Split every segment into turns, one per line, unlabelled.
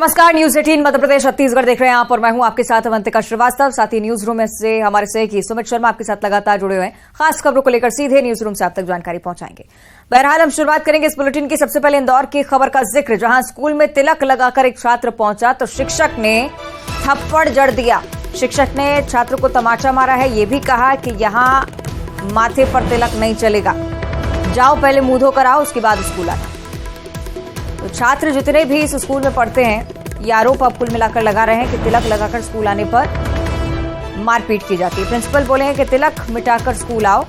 नमस्कार, न्यूज 18 मध्य प्रदेश छत्तीसगढ़ देख रहे हैं आप और मैं हूं आपके साथ अवंतिका श्रीवास्तव। साथ ही न्यूज रूम में से हमारे सहयोगी सुमित शर्मा आपके साथ लगातार जुड़े हुए हैं। खास खबरों को लेकर सीधे न्यूज रूम से आप तक जानकारी पहुंचाएंगे। बहरहाल हम शुरुआत करेंगे इस बुलेटिन की सबसे पहले इंदौर की खबर का जिक्र, जहां स्कूल में तिलक लगाकर एक छात्र पहुंचा तो शिक्षक ने थप्पड़ जड़ दिया। शिक्षक ने छात्र को तमाचा मारा है, ये भी कहा कि यहां माथे पर तिलक नहीं चलेगा, जाओ पहले मुंह धोकर आओ, उसके बाद स्कूल आना। तो छात्र जितने भी इस स्कूल में पढ़ते हैं ये आरोप अब कुल मिलाकर लगा रहे हैं कि तिलक लगाकर स्कूल आने पर मारपीट की जाती है। प्रिंसिपल बोले हैं कि तिलक मिटाकर स्कूल आओ,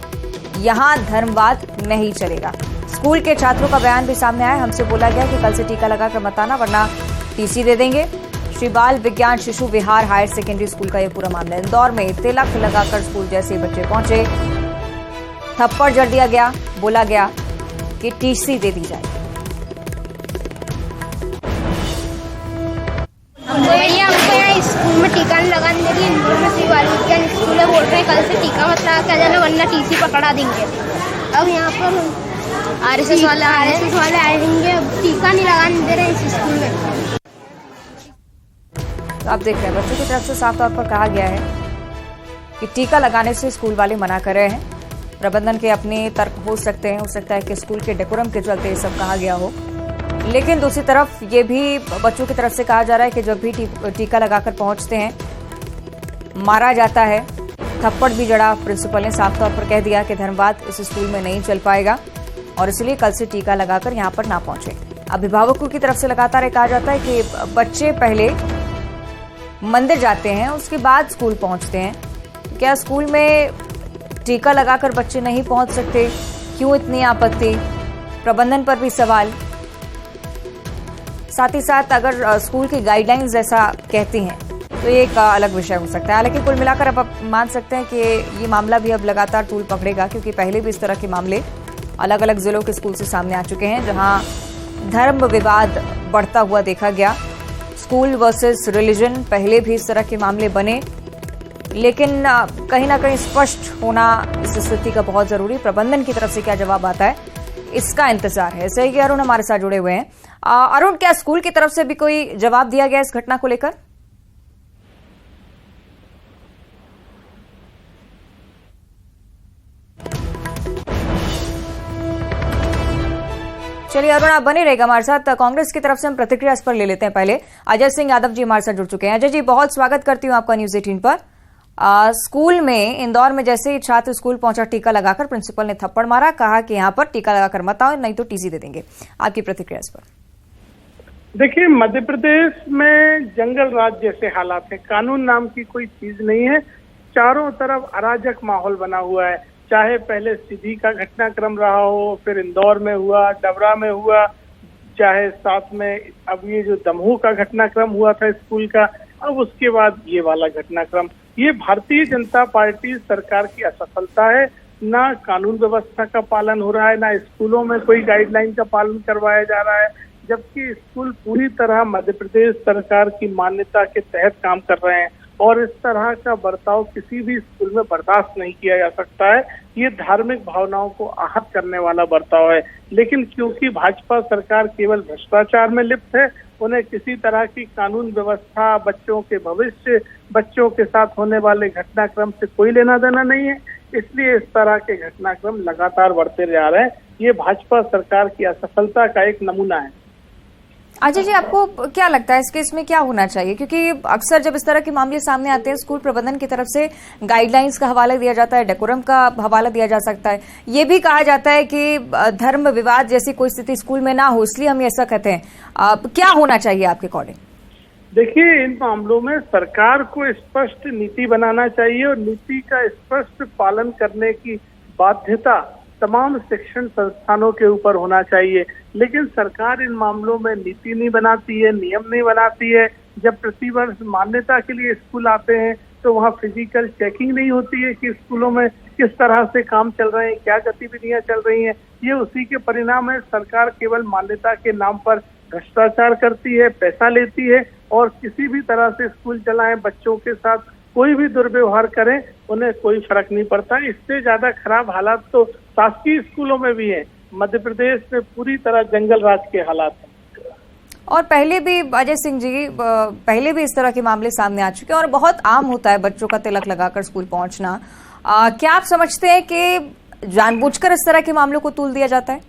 यहां धर्मवाद नहीं चलेगा। स्कूल के छात्रों का बयान भी सामने आया। हमसे बोला गया कि कल से टीका लगाकर मत आना वरना टीसी दे देंगे। श्री बाल विज्ञान शिशु विहार हायर सेकेंडरी स्कूल का यह पूरा मामला है। इंदौर में तिलक लगाकर स्कूल जैसे बच्चे पहुंचे, थप्पड़ जड़ दिया गया, बोला गया कि टीसी दे दी जाए।
भैया हमको यहाँ स्कूल में टीका नहीं लगाने दे रही। इंदौर में श्री बाल विज्ञान स्कूल है, बोल रहे हैं कल से टीका मत लगा के जाना वरना टीसी पकड़ा देंगे। अब यहाँ पर आरएसएस वाले आएंगे, टीका नहीं लगाने दे रहे इस स्कूल में।
तो आप देख रहे हैं बच्चों की तरफ से साफ तौर पर कहा गया है कि टीका लगाने से स्कूल वाले मना कर रहे हैं। प्रबंधन के अपने तर्क हो सकते हैं, हो सकता है कि स्कूल के डेकोरम के चलते ये सब कहा गया हो, लेकिन दूसरी तरफ ये भी बच्चों की तरफ से कहा जा रहा है कि जब भी टीका लगाकर पहुंचते हैं मारा जाता है, थप्पड़ भी जड़ा। प्रिंसिपल ने साफ तौर पर कह दिया कि धर्मवाद इस स्कूल में नहीं चल पाएगा और इसलिए कल से टीका लगाकर यहां पर ना पहुंचे। अभिभावकों की तरफ से लगातार ये कहा जाता है कि बच्चे पहले मंदिर जाते हैं उसके बाद स्कूल पहुंचते हैं। क्या स्कूल में टीका लगाकर बच्चे नहीं पहुंच सकते? क्यों इतनी आपत्ति? प्रबंधन पर भी सवाल। साथ ही साथ अगर स्कूल की गाइडलाइंस ऐसा कहती हैं तो ये एक अलग विषय हो सकता है। हालांकि कुल मिलाकर अब आप मान सकते हैं कि ये मामला भी अब लगातार तूल पकड़ेगा, क्योंकि पहले भी इस तरह के मामले अलग अलग जिलों के स्कूल से सामने आ चुके हैं, जहां धर्म विवाद बढ़ता हुआ देखा गया। स्कूल वर्सेस रिलीजन, पहले भी इस तरह के मामले बने, लेकिन कहीं ना कहीं स्पष्ट होना इस स्थिति का बहुत जरूरी। प्रबंधन की तरफ से क्या जवाब आता है इसका इंतजार है। सही अरुण हमारे साथ जुड़े हुए हैं। अरुण, क्या स्कूल की तरफ से भी कोई जवाब दिया गया इस घटना को लेकर? चलिए अरुण, आप बने रहेगा हमारे साथ। कांग्रेस की तरफ से हम प्रतिक्रिया इस पर ले लेते हैं। पहले अजय सिंह यादव जी हमारे साथ जुड़ चुके हैं। अजय जी, बहुत स्वागत करती हूं आपका न्यूज 18 पर। स्कूल में इंदौर में जैसे ही छात्र स्कूल पहुंचा टीका लगाकर, प्रिंसिपल ने थप्पड़ मारा, कहा कि यहां पर टीका लगाकर मत आओ नहीं तो टीसी दे देंगे। आपकी प्रतिक्रिया इस पर?
देखिए, मध्य प्रदेश में जंगल राज जैसे हालात हैं। कानून नाम की कोई चीज नहीं है। चारों तरफ अराजक माहौल बना हुआ है। चाहे पहले सीधी का घटनाक्रम रहा हो, फिर इंदौर में हुआ, डबरा में हुआ, चाहे साथ में अब ये जो दमोह का घटनाक्रम हुआ था स्कूल का, अब उसके बाद ये वाला घटनाक्रम। ये भारतीय जनता पार्टी सरकार की असफलता है। ना कानून व्यवस्था का पालन हो रहा है, ना स्कूलों में कोई गाइडलाइन का पालन करवाया जा रहा है, जबकि स्कूल पूरी तरह मध्य प्रदेश सरकार की मान्यता के तहत काम कर रहे हैं और इस तरह का बर्ताव किसी भी स्कूल में बर्दाश्त नहीं किया जा सकता है। ये धार्मिक भावनाओं को आहत करने वाला बर्ताव है। लेकिन क्योंकि भाजपा सरकार केवल भ्रष्टाचार में लिप्त है, उन्हें किसी तरह की कानून व्यवस्था, बच्चों के भविष्य, बच्चों के साथ होने वाले घटनाक्रम से कोई लेना देना नहीं है, इसलिए इस तरह के घटनाक्रम लगातार बढ़ते जा रहे हैं। ये भाजपा सरकार की असफलता का एक नमूना है।
अजय जी, आपको क्या लगता है इस केस में क्या होना चाहिए? क्योंकि अक्सर जब इस तरह के मामले सामने आते हैं, स्कूल प्रबंधन की तरफ से गाइडलाइंस का हवाला दिया जाता है, डेकोरम का हवाला दिया जा सकता है। ये भी कहा जाता है कि धर्म विवाद जैसी कोई स्थिति स्कूल में ना हो, इसलिए हम ऐसा कहते हैं। क्या होना चाहिए आपके अकॉर्डिंग?
देखिए, इन मामलों में सरकार को स्पष्ट नीति बनाना चाहिए और नीति का स्पष्ट पालन करने की बाध्यता तमाम शिक्षण संस्थानों के ऊपर होना चाहिए। लेकिन सरकार इन मामलों में नीति नहीं बनाती है, नियम नहीं बनाती है। जब प्रतिवर्ष मान्यता के लिए स्कूल आते हैं तो वहाँ फिजिकल चेकिंग नहीं होती है कि स्कूलों में किस तरह से काम चल रहे हैं, क्या गतिविधियां चल रही हैं। ये उसी के परिणाम है। सरकार केवल मान्यता के नाम पर भ्रष्टाचार करती है, पैसा लेती है और किसी भी तरह से स्कूल चलाएं, बच्चों के साथ कोई भी दुर्व्यवहार करें, उन्हें कोई फर्क नहीं पड़ता। इससे ज्यादा खराब हालात तो शासकीय स्कूलों में भी है। मध्य प्रदेश में पूरी तरह जंगल राज के हालात हैं।
और पहले भी अजय सिंह जी पहले भी इस तरह के मामले सामने आ चुके हैं और बहुत आम होता है बच्चों का तिलक लगाकर स्कूल पहुंचना। क्या आप समझते हैं कि जानबूझकर इस तरह के मामलों को तूल दिया जाता है?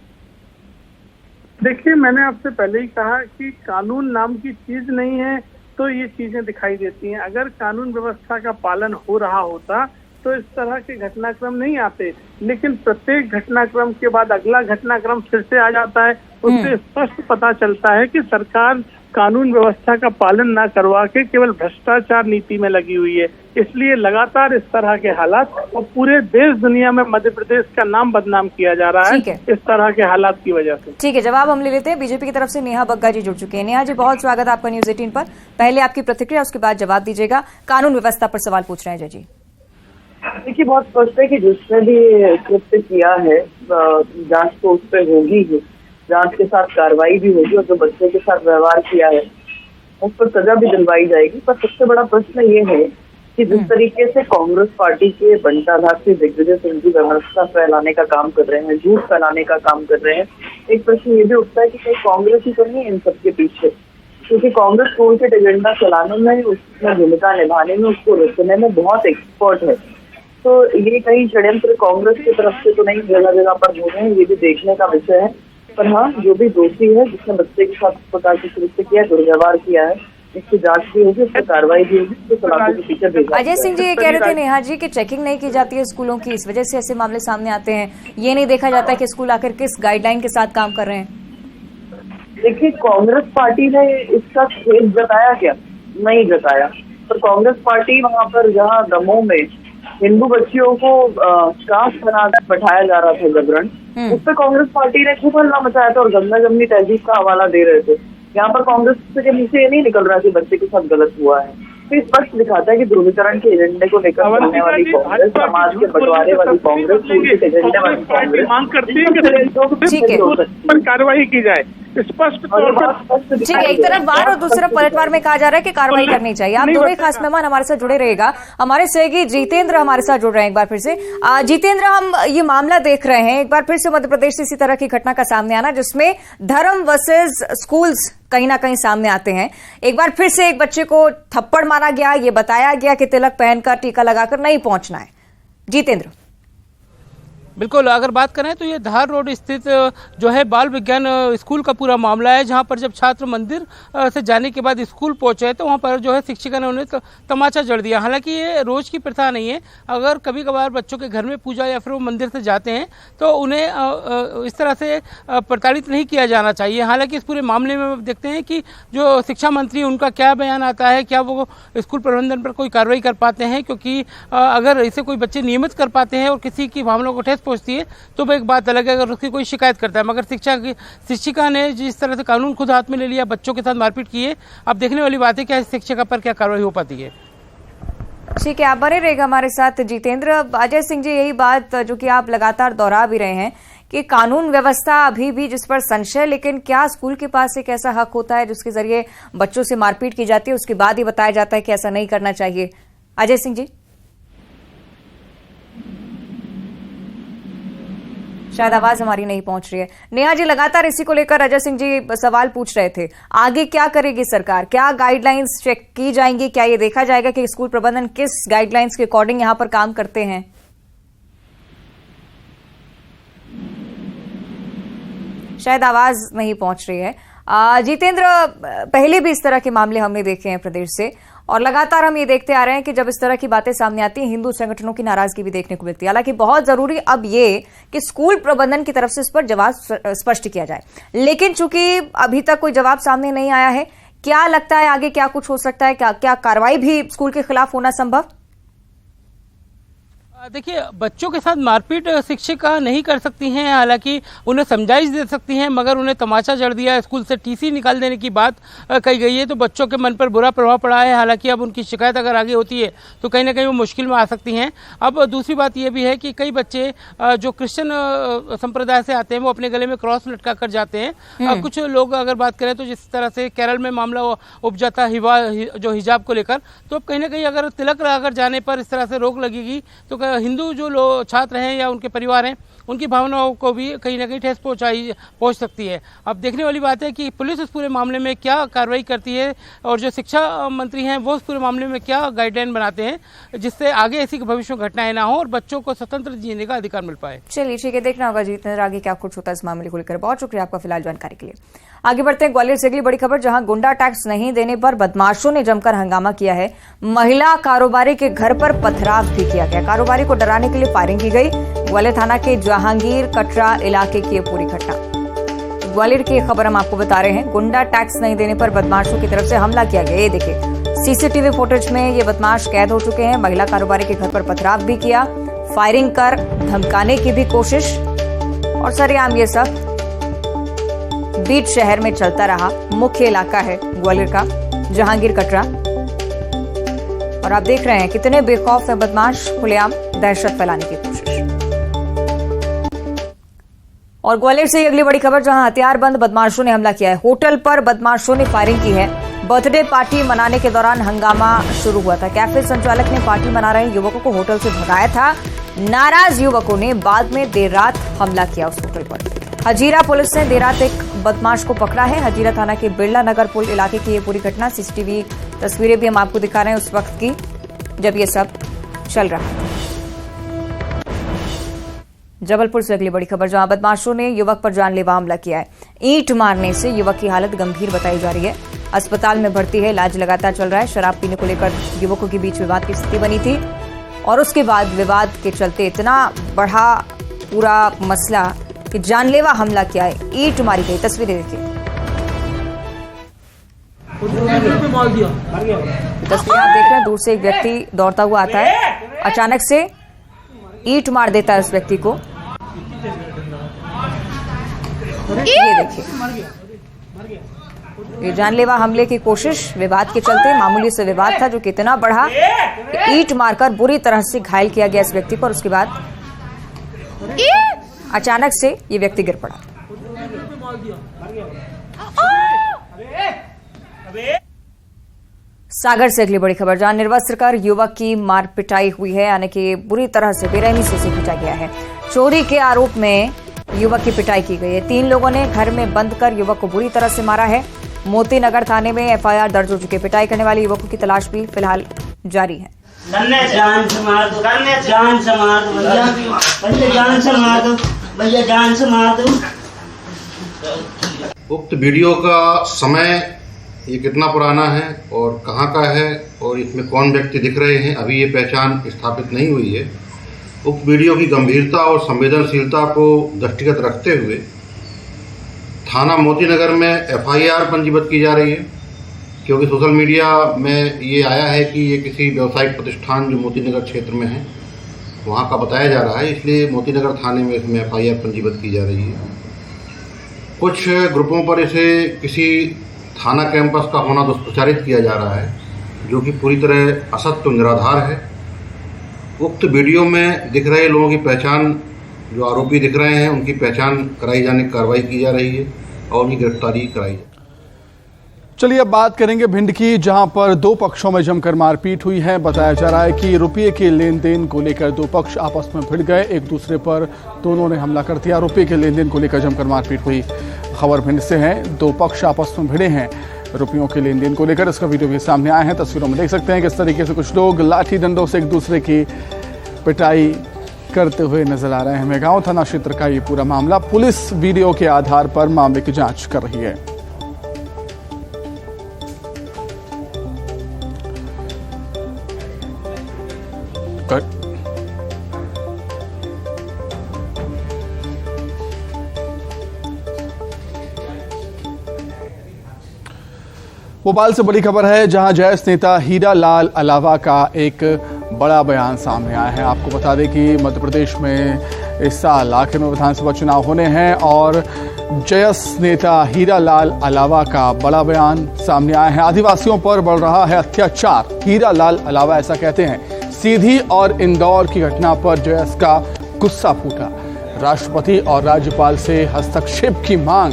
देखिए, मैंने आपसे पहले ही कहा कि कानून नाम की चीज नहीं है तो ये चीजें दिखाई देती हैं। अगर कानून व्यवस्था का पालन हो रहा होता तो इस तरह के घटनाक्रम नहीं आते, लेकिन प्रत्येक घटनाक्रम के बाद अगला घटनाक्रम फिर से आ जाता है। उससे स्पष्ट पता चलता है कि सरकार कानून व्यवस्था का पालन ना करवा के केवल भ्रष्टाचार नीति में लगी हुई है। इसलिए लगातार इस तरह के हालात और पूरे देश दुनिया में मध्य प्रदेश का नाम बदनाम किया जा रहा है इस तरह के हालात की वजह से।
ठीक है, जवाब हम ले लेते हैं। बीजेपी की तरफ से नेहा बग्गा जी जुड़ चुके हैं। नेहा जी, बहुत स्वागत है आपका न्यूज 18 पर। पहले आपकी प्रतिक्रिया, उसके बाद जवाब दीजिएगा। कानून व्यवस्था पर सवाल पूछ रहे हैं जय जी।
देखिए, बहुत स्पष्ट है कि जिसने भी कृत्य किया है जांच तो उस पर होगी ही, जांच के साथ कार्रवाई भी होगी और जो बच्चे के साथ व्यवहार किया है उस पर सजा भी दिलवाई जाएगी। पर सबसे बड़ा प्रश्न ये है कि जिस तरीके से कांग्रेस पार्टी के बंटा भाग से दिग्विजय सिंह जी व्यवस्था फैलाने का काम कर रहे हैं, झूठ फैलाने का काम कर रहे हैं, एक प्रश्न ये भी उठता है कि कहीं कांग्रेस ही तो नहीं है इन सबके पीछे, क्योंकि कांग्रेस कोल के एजेंडा चलाने में, उसमें भूमिका निभाने में, उसको रोकने में बहुत एक्सपर्ट है। तो ये कहीं षड्यंत्र कांग्रेस की तरफ से तो नहीं जगह जगह पर हो रहे हैं, ये भी देखने का विषय है। पर हाँ, जो भी दोषी है, जिसने बच्चे के साथ इस प्रकार की कृत्य किया, दुर्व्यवहार किया है, इसकी जांच भी होगी, उस पर कार्रवाई भी होगी, तो सलाखों के पीछे भेजा।
अजय सिंह जी ये कह रहे थे नेहा जी कि चेकिंग नहीं की जाती है स्कूलों की, इस वजह से ऐसे मामले सामने आते हैं। ये नहीं देखा जाता है कि स्कूल आखिर किस गाइडलाइन के साथ काम कर रहे हैं।
देखिए, कांग्रेस पार्टी ने इसका खेद जताया क्या? नहीं जताया। पर कांग्रेस पार्टी वहाँ पर जहाँ दमोह में हिंदू बच्चियों को कास्ट बनाकर बैठाया जा रहा था जबरन, उस पर कांग्रेस पार्टी ने खूब हल्ला मचाया था और गंदा जमनी तहजीब का हवाला दे रहे थे। यहाँ पर कांग्रेस के नीचे ये नहीं निकल रहा कि बच्चे के साथ गलत हुआ है। तो स्पष्ट दिखाता है कि ध्रुवीकरण के एजेंडे को लेकर चलने वाली कांग्रेस, समाज के बंटवारे वाली कांग्रेस, एजेंडे वाली कांग्रेस
मांग करती है कि कार्रवाई की जाए स्पष्ट तौर पर।
ठीक है, एक तरफ वार और दूसरी तरफ पलटवार में कहा जा रहा है कि कार्रवाई करनी चाहिए। आप दोनों ही खास मेहमान हमारे साथ जुड़े रहेगा। हमारे सहयोगी जितेंद्र हमारे साथ जुड़ रहे हैं एक बार फिर से। जितेंद्र, हम ये मामला देख रहे हैं, एक बार फिर से मध्य प्रदेश से इसी तरह की घटना का सामने आना जिसमें धर्म वर्सेस स्कूल्स कहीं ना कहीं सामने आते हैं। एक बार फिर से एक बच्चे को थप्पड़ मारा गया, ये बताया गया कि तिलक पहनकर टीका लगाकर नहीं पहुंचना है। जितेंद्र,
बिल्कुल, अगर बात करें तो ये धार रोड स्थित जो है बाल विज्ञान स्कूल का पूरा मामला है, जहां पर जब छात्र मंदिर से जाने के बाद स्कूल पहुंचे तो वहां पर जो है शिक्षिका ने उन्हें तमाचा जड़ दिया। हालांकि ये रोज की प्रथा नहीं है, अगर कभी कभार बच्चों के घर में पूजा या फिर वो मंदिर से जाते हैं तो उन्हें इस तरह से प्रताड़ित नहीं किया जाना चाहिए। हालांकि इस पूरे मामले में देखते हैं कि जो शिक्षा मंत्री उनका क्या बयान आता है, क्या वो स्कूल प्रबंधन पर कोई कार्रवाई कर पाते हैं, क्योंकि अगर इसे कोई बच्चे नियमित कर पाते हैं और किसी की भावनाओं को ठेस पहुंचती है तो वो एक बात अलग है अगर उसकी कोई शिकायत करता है। मगर शिक्षिका ने जिस तरह से कानून खुद हाथ में ले लिया, बच्चों के साथ मारपीट की है, अब देखने वाली बात है क्या शिक्षिका पर क्या कार्रवाई हो पाती है।
ठीक है, आप बने रहेगा हमारे साथ जितेंद्र। अजय सिंह जी, यही बात जो कि आप लगातार दोहरा भी रहे हैं कि कानून व्यवस्था अभी भी जिस पर संशय, लेकिन क्या स्कूल के पास एक ऐसा हक होता है जिसके जरिए बच्चों से मारपीट की जाती है, उसके बाद ही बताया जाता है कि ऐसा नहीं करना चाहिए? अजय सिंह जी, शायद आवाज हमारी नहीं पहुंच रही है। नेहा जी, लगातार इसी को लेकर अजय सिंह जी सवाल पूछ रहे थे, आगे क्या करेगी सरकार? क्या गाइडलाइंस चेक की जाएंगी? क्या ये देखा जाएगा कि स्कूल प्रबंधन किस गाइडलाइंस के अकॉर्डिंग यहां पर काम करते हैं? शायद आवाज नहीं पहुंच रही है। जितेंद्र, पहले भी इस तरह के मामले हमने देखे हैं प्रदेश से, और लगातार हम ये देखते आ रहे हैं कि जब इस तरह की बातें सामने आती हैं हिंदू संगठनों की नाराजगी भी देखने को मिलती है। हालांकि बहुत जरूरी अब ये कि स्कूल प्रबंधन की तरफ से इस पर जवाब स्पष्ट किया जाए, लेकिन चूंकि अभी तक कोई जवाब सामने नहीं आया है, क्या लगता है आगे क्या कुछ हो सकता है? क्या कार्रवाई भी स्कूल के खिलाफ होना संभव?
देखिए, बच्चों के साथ मारपीट शिक्षिका नहीं कर सकती हैं, हालांकि उन्हें समझाइश दे सकती हैं, मगर उन्हें तमाचा जड़ दिया, स्कूल से टीसी निकाल देने की बात कही गई है तो बच्चों के मन पर बुरा प्रभाव पड़ा है। हालांकि अब उनकी शिकायत अगर आगे होती है तो कहीं ना कहीं वो मुश्किल में आ सकती हैं। अब दूसरी बात यह भी है कि कई बच्चे जो क्रिश्चियन संप्रदाय से आते हैं वो अपने गले में क्रॉस लटका कर जाते हैं। कुछ लोग अगर बात करें तो जिस तरह से केरल में मामला उपजा था जो हिजाब को लेकर, तो अब कहीं ना कहीं अगर तिलक लगाकर जाने पर इस तरह से रोक लगेगी तो हिंदू जो लोग छात्र हैं या उनके परिवार हैं उनकी भावनाओं को भी कहीं ना कहीं ठेस पहुंच सकती है। अब देखने वाली बात है कि पुलिस इस पूरे मामले में क्या कार्रवाई करती है और जो शिक्षा मंत्री हैं वो इस पूरे मामले में क्या गाइडलाइन बनाते हैं जिससे आगे ऐसी भविष्य में घटनाएं ना हो और बच्चों को स्वतंत्र जीने का अधिकार मिल पाए।
चलिए ठीक है, देखना होगा जितने आगे क्या कुछ होता है इस मामले को लेकर। बहुत शुक्रिया आपका फिलहाल जानकारी के लिए। आगे बढ़ते हैं ग्वालियर से अगली बड़ी खबर, जहां गुंडा टैक्स नहीं देने पर बदमाशों ने जमकर हंगामा किया है। महिला कारोबारी के घर पर पथराव भी किया गया। कारोबारी को डराने के लिए फायरिंग की गई। ग्वालियर थाना के जहांगीर कटरा इलाके की पूरी घटना। ग्वालियर की खबर हम आपको बता रहे हैं। गुंडा टैक्स नहीं देने पर बदमाशों की तरफ से हमला किया गया। ये देखिए सीसीटीवी फुटेज में ये बदमाश कैद हो चुके हैं। महिला कारोबारी के घर पर पथराव भी किया, फायरिंग कर धमकाने की भी कोशिश। और सरेआम ये सब बीच शहर में चलता रहा। मुख्य इलाका है ग्वालियर का जहांगीर कटरा। और आप देख रहे हैं कितने बेखौफ है बदमाश, खुलेआम दहशत फैलाने की कोशिश। और ग्वालियर से अगली बड़ी खबर, जहां हथियारबंद बदमाशों ने हमला किया है। होटल पर बदमाशों ने फायरिंग की है। बर्थडे पार्टी मनाने के दौरान हंगामा शुरू हुआ था। कैफे संचालक ने पार्टी मना रहे युवकों को होटल से भगाया था। नाराज युवकों ने बाद में देर रात हमला किया उस होटल पर। हजीरा पुलिस ने देर रात एक बदमाश को पकड़ा है। हजीरा थाना के बिरला नगर पुल इलाके की ये पूरी घटना। सीसीटीवी तस्वीरें भी हम आपको दिखा रहे हैं उस वक्त की जब ये सब चल रहा था। जबलपुर से अगली बड़ी खबर, जहां बदमाशों ने युवक पर जानलेवा हमला किया है। ईंट मारने से युवक की हालत गंभीर बताई जा रही है। अस्पताल में भर्ती है, इलाज लगातार चल रहा है। शराब पीने को लेकर युवकों के बीच विवाद की स्थिति बनी थी और उसके बाद विवाद के चलते इतना बढ़ा पूरा मसला कि जानलेवा हमला किया है, ईंट मारी गई। तस्वीरें देखिए। तस्वीरें आप देख रहे हैं, दूर से एक व्यक्ति दौड़ता हुआ आता है, अचानक से ईंट मार देता है उस व्यक्ति को। ये देखिए, ये जानलेवा हमले की कोशिश विवाद के चलते। मामूली से विवाद था जो कितना बढ़ा कि ईंट मारकर बुरी तरह से घायल किया गया इस व्यक्ति पर। उसके बाद अचानक से ये व्यक्ति गिर पड़ा। सागर से अगली बड़ी खबर, जहां निर्वस्त्र कर युवक की मार पिटाई हुई है, यानी कि बुरी तरह से बेरहमी से उसे पीटा गया है। चोरी के आरोप में युवक की पिटाई की गई है। 3 लोगों ने घर में बंद कर युवक को बुरी तरह से मारा है। मोती नगर थाने में एफआईआर दर्ज हो चुकी है। पिटाई करने वाले युवकों की तलाश भी फिलहाल जारी है।
उक्त वीडियो का समय ये कितना पुराना है और कहाँ का है और इसमें कौन व्यक्ति दिख रहे हैं, अभी ये पहचान स्थापित नहीं हुई है। उक्त वीडियो की गंभीरता और संवेदनशीलता को दृष्टिगत रखते हुए थाना मोती नगर में एफआईआर पंजीबद्ध की जा रही है, क्योंकि सोशल मीडिया में ये आया है कि ये किसी व्यावसायिक प्रतिष्ठान जो मोती नगर क्षेत्र में है वहाँ का बताया जा रहा है, इसलिए मोती नगर थाने में इसमें एफआईआर पंजीबद्ध की जा रही है। कुछ ग्रुपों पर इसे किसी थाना कैंपस का होना दुष्प्रचारित किया जा रहा है, जो कि पूरी तरह असत्य निराधार है। उक्त वीडियो में दिख रहे लोगों की पहचान, जो आरोपी दिख रहे हैं उनकी पहचान कराई जाने की कार्रवाई की जा रही है और उनकी गिरफ्तारी कराई जाए।
चलिए अब बात करेंगे भिंड की, जहां पर 2 पक्षों में जमकर मारपीट हुई है। बताया जा रहा है कि रुपये के लेन देन को लेकर 2 पक्ष आपस में भिड़ गए, एक दूसरे पर दोनों ने हमला कर दिया। रुपये के लेन देन को लेकर जमकर मारपीट हुई। खबर भिंड से है, 2 पक्ष आपस में भिड़े हैं रुपयों के लेन देन को लेकर। इसका वीडियो भी सामने आया है। तस्वीरों में देख सकते हैं किस तरीके से कुछ लोग लाठी डंडों से एक दूसरे की पिटाई करते हुए नजर आ रहे हैं। मेगांव थाना क्षेत्र का ये पूरा मामला, पुलिस वीडियो के आधार पर मामले की जांच कर रही है। भोपाल से बड़ी खबर है, जहां जयस नेता हीरा लाल अलावा का एक बड़ा बयान सामने आया है। आपको बता दें कि मध्य प्रदेश में इस साल आखिर में विधानसभा चुनाव होने हैं और जयस नेता हीरा लाल अलावा का बड़ा बयान सामने आया है। आदिवासियों पर बढ़ रहा है अत्याचार, हीरा लाल अलावा ऐसा कहते हैं। सीधी और इंदौर की घटना पर जयस का गुस्सा फूटा। राष्ट्रपति और राज्यपाल से हस्तक्षेप की मांग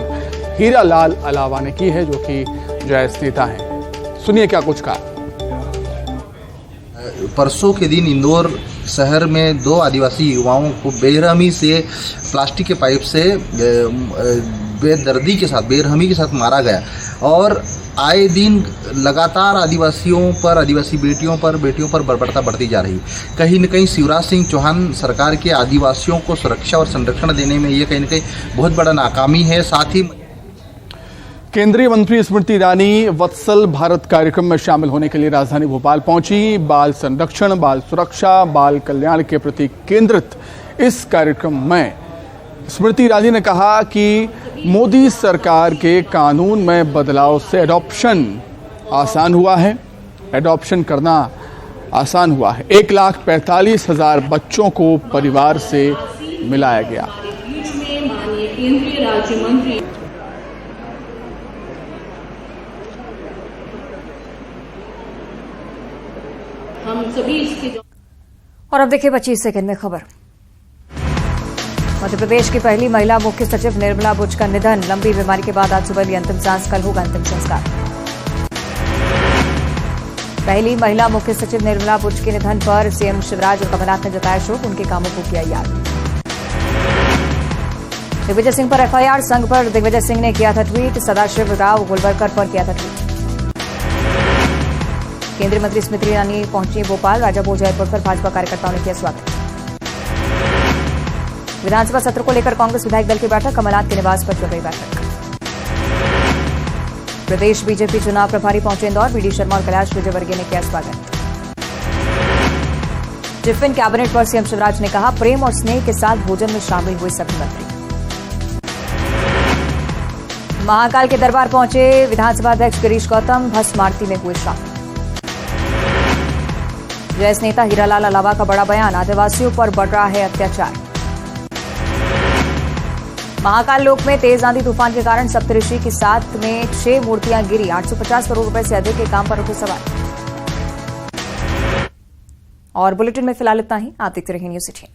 हीरा लाल अलावा ने की है, जो कि जयस नेता हैं। सुनिए क्या कुछ कहा।
परसों के दिन इंदौर शहर में 2 आदिवासी युवाओं को बेरहमी से प्लास्टिक के पाइप से बेदर्दी के साथ, बेरहमी के साथ मारा गया और आए दिन लगातार आदिवासियों पर, आदिवासी बेटियों पर बर्बरता बढ़ती जा रही। कहीं न कहीं शिवराज सिंह चौहान सरकार के आदिवासियों को सुरक्षा और संरक्षण देने में ये कहीं न कहीं बहुत बड़ा नाकामी है। साथ ही
केंद्रीय मंत्री स्मृति ईरानी वत्सल भारत कार्यक्रम में शामिल होने के लिए राजधानी भोपाल पहुंची। बाल संरक्षण, बाल सुरक्षा, बाल कल्याण के प्रति केंद्रित इस कार्यक्रम में स्मृति ईरानी ने कहा कि मोदी सरकार के कानून में बदलाव से एडॉप्शन आसान हुआ है, एडॉप्शन करना आसान हुआ है। 1,45,000 बच्चों को परिवार से मिलाया गया।
हम सभी इसके
और अब देखिए 25 सेकंड में खबर। मध्य प्रदेश की पहली महिला मुख्य सचिव निर्मला बुच का निधन। लंबी बीमारी के बाद आज सुबह ली अंतिम सांस, कल होगा अंतिम संस्कार। पहली महिला मुख्य सचिव निर्मला बुच के निधन पर सीएम शिवराज और कमलनाथ ने जताया शोक, उनके कामों को किया याद। दिग्विजय सिंह पर एफआईआर, संघ पर दिग्विजय सिंह ने किया था ट्वीट, सदाशिव राव गोलवलकर पर किया था ट्वीट। केंद्रीय मंत्री स्मृति ईरानी पहुंची भोपाल, राजा भोज एयरपोर्ट पर भाजपा कार्यकर्ताओं ने किया स्वागत। विधानसभा सत्र को लेकर कांग्रेस विधायक दल की बैठक, कमलनाथ के निवास पर चल रही बैठक। प्रदेश बीजेपी चुनाव प्रभारी पहुंचे इंदौर, बीडी शर्मा और कैलाश विजयवर्गीय ने किया स्वागत। टिफिन कैबिनेट पर सीएम शिवराज ने कहा, प्रेम और स्नेह के साथ भोजन में शामिल हुए सभी मंत्री। महाकाल के दरबार पहुंचे विधानसभा अध्यक्ष गिरीश गौतम, भस्म आरती में हुए शामिल। जयस नेता हीरालाल अलावा का बड़ा बयान, आदिवासियों पर बढ़ रहा है अत्याचार। महाकाल लोक में तेज आंधी तूफान के कारण सप्तऋषि की साथ में 6 मूर्तियां गिरी, 850 करोड़ रुपए से अधिक के काम पर उठे सवाल। और बुलेटिन में फिलहाल इतना ही। आप देखते रहिए न्यूज़ 18।